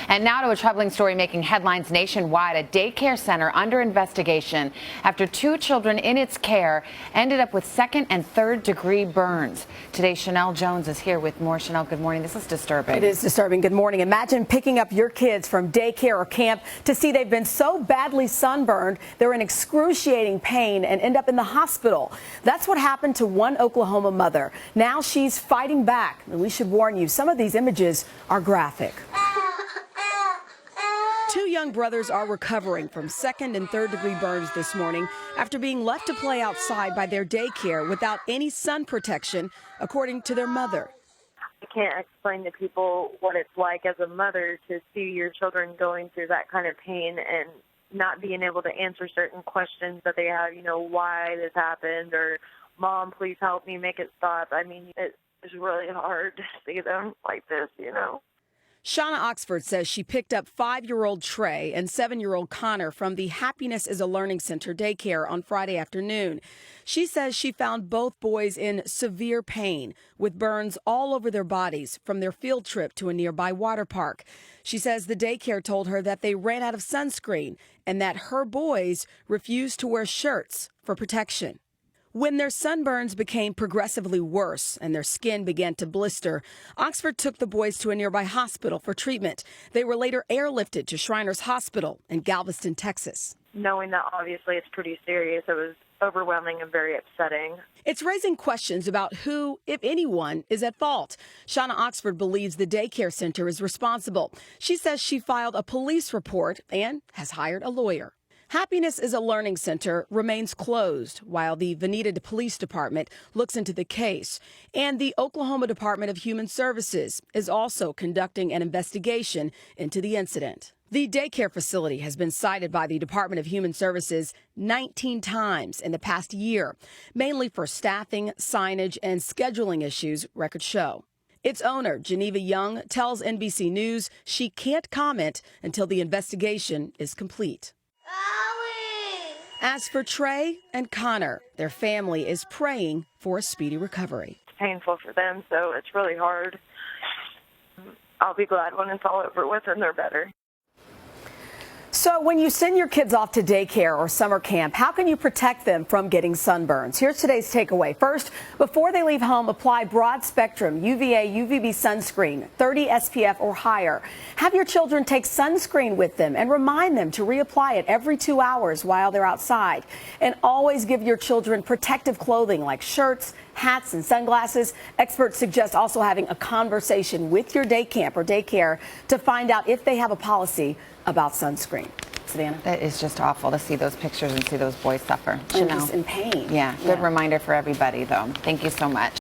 And now to a troubling story making headlines nationwide. A daycare center under investigation after 2 children in its care ended up with second and third degree burns. Today, Chanel Jones is here with more. Chanel, good morning. This is disturbing. It is disturbing. Good morning. Imagine picking up your kids from daycare or camp to see they've been so badly sunburned, they're in excruciating pain and end up in the hospital. That's what happened to one Oklahoma mother. Now she's fighting back. And we should warn you, some of these images are graphic. 2 young brothers are recovering from second and third degree burns this morning after being left to play outside by their daycare without any sun protection, according to their mother. I can't explain to people what it's like as a mother to see your children going through that kind of pain and not being able to answer certain questions that they have, why this happened, or Mom, please help me make it stop. I mean, it's really hard to see them like this, Shauna Oxford says she picked up 5-year-old Trey and 7-year-old Connor from the Happiness is a Learning Center daycare on Friday afternoon. She says she found both boys in severe pain with burns all over their bodies from their field trip to a nearby water park. She says the daycare told her that they ran out of sunscreen and that her boys refused to wear shirts for protection. When their sunburns became progressively worse and their skin began to blister, Oxford took the boys to a nearby hospital for treatment. They were later airlifted to Shriners Hospital in Galveston, Texas. Knowing that obviously it's pretty serious, it was overwhelming and very upsetting. It's raising questions about who, if anyone, is at fault. Shauna Oxford believes the daycare center is responsible. She says she filed a police report and has hired a lawyer. Happiness is a Learning Center remains closed while the Veneta Police Department looks into the case. And the Oklahoma Department of Human Services is also conducting an investigation into the incident. The daycare facility has been cited by the Department of Human Services 19 times in the past year, mainly for staffing, signage, and scheduling issues, records show. Its owner, Geneva Young, tells NBC News she can't comment until the investigation is complete. As for Trey and Connor, their family is praying for a speedy recovery. It's painful for them, so it's really hard. I'll be glad when it's all over with and they're better. So when you send your kids off to daycare or summer camp, how can you protect them from getting sunburns? Here's today's takeaway. First, before they leave home, apply broad spectrum UVA, UVB sunscreen, 30 SPF or higher. Have your children take sunscreen with them and remind them to reapply it every 2 hours while they're outside. And always give your children protective clothing like shirts, hats, and sunglasses. Experts suggest also having a conversation with your day camp or daycare to find out if they have a policy about sunscreen. Savannah? That is just awful to see those pictures and see those boys suffer. Chanel. Just in pain. Yeah, good reminder for everybody, though. Thank you so much.